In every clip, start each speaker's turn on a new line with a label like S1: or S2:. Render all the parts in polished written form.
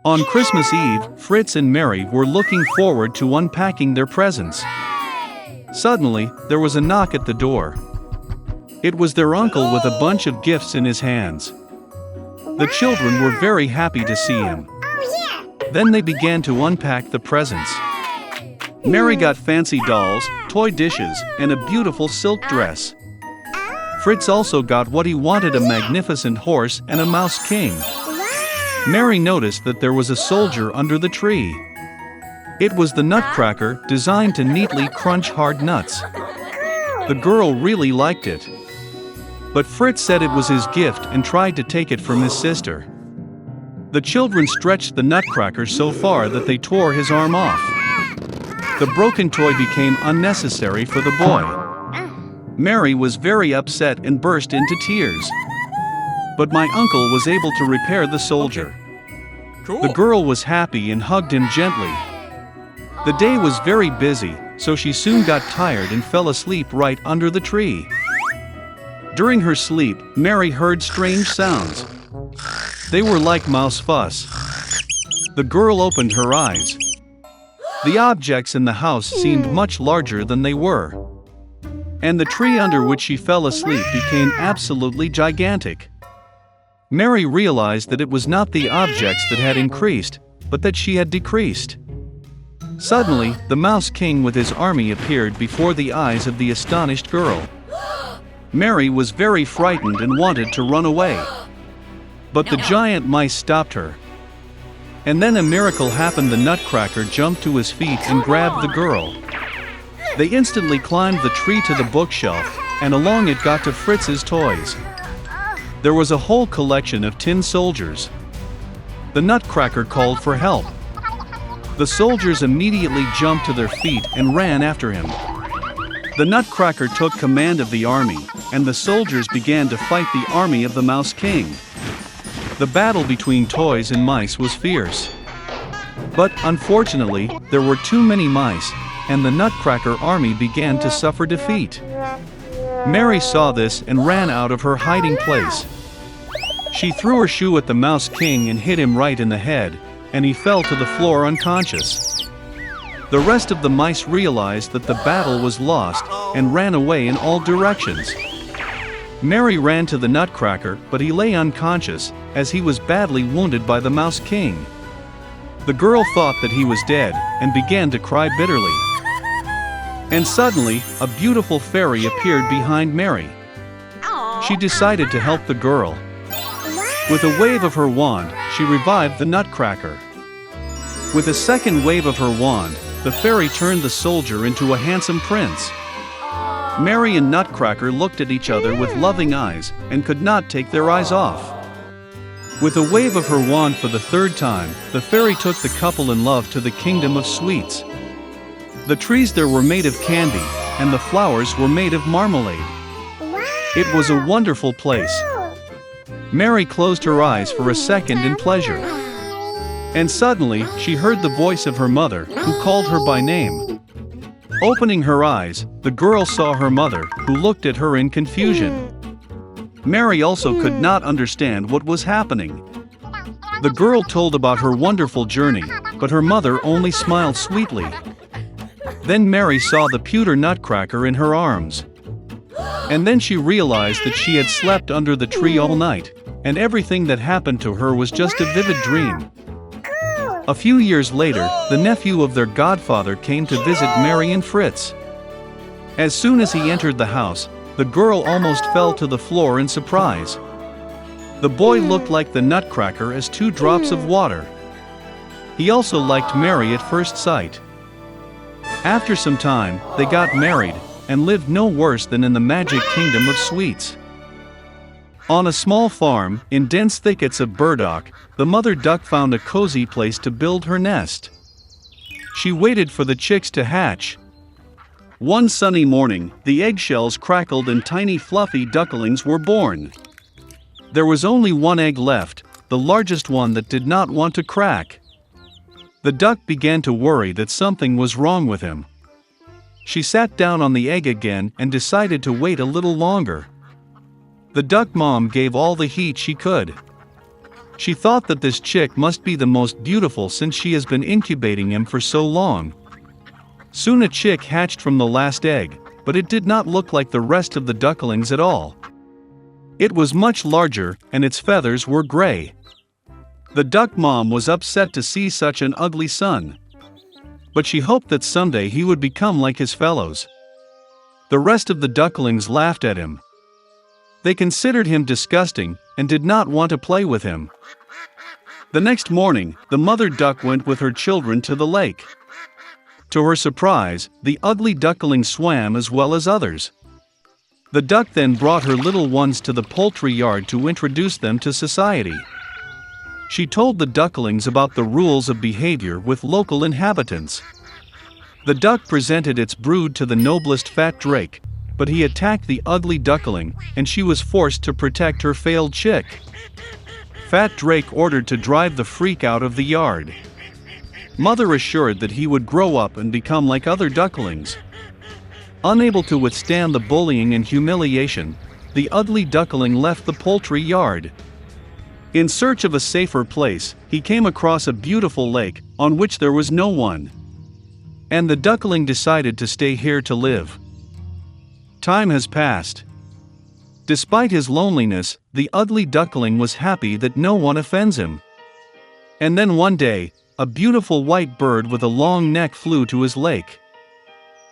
S1: On Christmas Eve, Fritz and Mary were looking forward to unpacking their presents. Suddenly, there was a knock at the door. It was their uncle with a bunch of gifts in his hands. The children were very happy to see him. Then they began to unpack the presents. Mary got fancy dolls, toy dishes, and a beautiful silk dress. Fritz also got what he wanted, a magnificent horse and a mouse king. Mary noticed that there was a soldier under the tree. It was the Nutcracker, designed to neatly crunch hard nuts. The girl really liked it. But Fritz said it was his gift and tried to take it from his sister. The children stretched the Nutcracker so far that they tore his arm off. The broken toy became unnecessary for the boy. Mary was very upset and burst into tears. But my uncle was able to repair the soldier. The girl was happy and hugged him gently. The day was very busy, so she soon got tired and fell asleep right under the tree. During her sleep, Mary heard strange sounds. They were like mouse fuss. The girl opened her eyes. The objects in the house seemed much larger than they were. And the tree under which she fell asleep became absolutely gigantic. Mary realized that it was not the objects that had increased, but that she had decreased. Suddenly, the Mouse King with his army appeared before the eyes of the astonished girl. Mary was very frightened and wanted to run away. But the giant mice stopped her. And then a miracle happened. The Nutcracker jumped to his feet and grabbed the girl. They instantly climbed the tree to the bookshelf, and along it got to Fritz's toys. There was a whole collection of tin soldiers. The Nutcracker called for help. The soldiers immediately jumped to their feet and ran after him. The Nutcracker took command of the army, and the soldiers began to fight the army of the Mouse King. The battle between toys and mice was fierce. But, unfortunately, there were too many mice, and the Nutcracker army began to suffer defeat. Mary saw this and ran out of her hiding place. She threw her shoe at the Mouse King and hit him right in the head, and he fell to the floor unconscious. The rest of the mice realized that the battle was lost and ran away in all directions. Mary ran to the Nutcracker, but he lay unconscious, as he was badly wounded by the Mouse King. The girl thought that he was dead, and began to cry bitterly. And suddenly, a beautiful fairy appeared behind Mary. She decided to help the girl. With a wave of her wand, she revived the Nutcracker. With a second wave of her wand, the fairy turned the soldier into a handsome prince. Mary and Nutcracker looked at each other with loving eyes, and could not take their eyes off. With a wave of her wand for the third time, the fairy took the couple in love to the kingdom of sweets. The trees there were made of candy, and the flowers were made of marmalade. It was a wonderful place. Mary closed her eyes for a second in pleasure. And suddenly, she heard the voice of her mother, who called her by name. Opening her eyes, the girl saw her mother, who looked at her in confusion. Mary also could not understand what was happening. The girl told about her wonderful journey, but her mother only smiled sweetly. Then Mary saw the pewter Nutcracker in her arms. And then she realized that she had slept under the tree all night, and everything that happened to her was just a vivid dream. A few years later, the nephew of their godfather came to visit Mary and Fritz. As soon as he entered the house, the girl almost fell to the floor in surprise. The boy looked like the Nutcracker as 2 drops of water. He also liked Mary at first sight. After some time, they got married, and lived no worse than in the magic kingdom of sweets. On a small farm, in dense thickets of burdock, the mother duck found a cozy place to build her nest. She waited for the chicks to hatch. One sunny morning, the eggshells crackled and tiny fluffy ducklings were born. There was only one egg left, the largest one that did not want to crack. The duck began to worry that something was wrong with him. She sat down on the egg again and decided to wait a little longer. The duck mom gave all the heat she could. She thought that this chick must be the most beautiful since she has been incubating him for so long. Soon a chick hatched from the last egg, but it did not look like the rest of the ducklings at all. It was much larger, and its feathers were gray. The duck mom was upset to see such an ugly son. But she hoped that someday he would become like his fellows. The rest of the ducklings laughed at him. They considered him disgusting and did not want to play with him. The next morning, the mother duck went with her children to the lake. To her surprise, the ugly duckling swam as well as others. The duck then brought her little ones to the poultry yard to introduce them to society. She told the ducklings about the rules of behavior with local inhabitants. The duck presented its brood to the noblest fat drake, but he attacked the ugly duckling, and she was forced to protect her failed chick. Fat Drake ordered to drive the freak out of the yard. Mother assured that he would grow up and become like other ducklings. Unable to withstand the bullying and humiliation, the ugly duckling left the poultry yard. In search of a safer place, he came across a beautiful lake, on which there was no one. And the duckling decided to stay here to live. Time has passed. Despite his loneliness, the ugly duckling was happy that no one offends him. And then one day, a beautiful white bird with a long neck flew to his lake.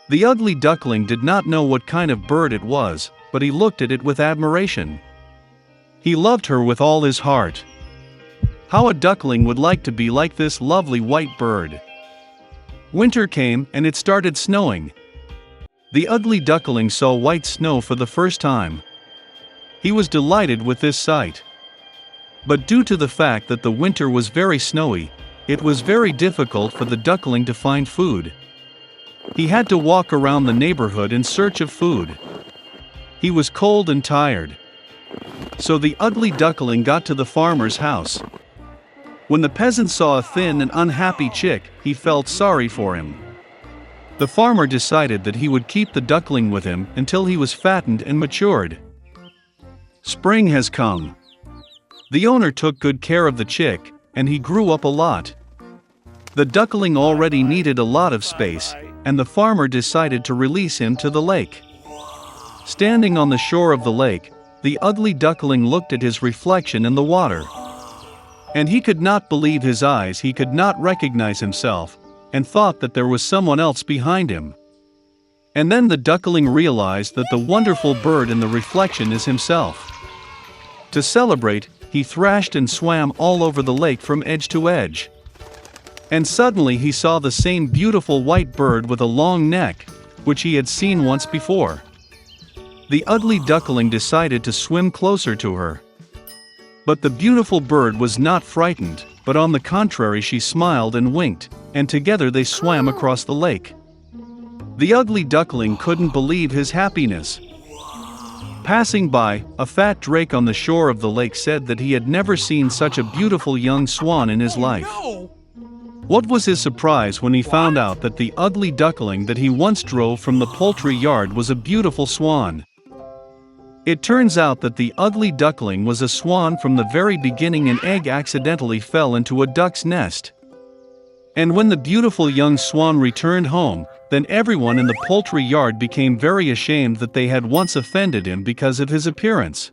S1: The ugly duckling did not know what kind of bird it was, but he looked at it with admiration. He loved her with all his heart. How a duckling would like to be like this lovely white bird. Winter came and it started snowing. The ugly duckling saw white snow for the first time. He was delighted with this sight. But due to the fact that the winter was very snowy, it was very difficult for the duckling to find food. He had to walk around the neighborhood in search of food. He was cold and tired. So the ugly duckling got to the farmer's house. When the peasant saw a thin and unhappy chick, he felt sorry for him. The farmer decided that he would keep the duckling with him until he was fattened and matured. Spring has come. The owner took good care of the chick, and he grew up a lot. The duckling already needed a lot of space, and the farmer decided to release him to the lake. Standing on the shore of the lake, the ugly duckling looked at his reflection in the water. And he could not believe his eyes. He could not recognize himself, and thought that there was someone else behind him. And then the duckling realized that the wonderful bird in the reflection is himself. To celebrate, he thrashed and swam all over the lake from edge to edge. And suddenly he saw the same beautiful white bird with a long neck, which he had seen once before. The ugly duckling decided to swim closer to her. But the beautiful bird was not frightened, but on the contrary she smiled and winked, and together they swam across the lake. The ugly duckling couldn't believe his happiness. Passing by, a fat drake on the shore of the lake said that he had never seen such a beautiful young swan in his life. What was his surprise when he found out that the ugly duckling that he once drove from the poultry yard was a beautiful swan. It turns out that the ugly duckling was a swan from the very beginning. An egg accidentally fell into a duck's nest. And when the beautiful young swan returned home, then everyone in the poultry yard became very ashamed that they had once offended him because of his appearance.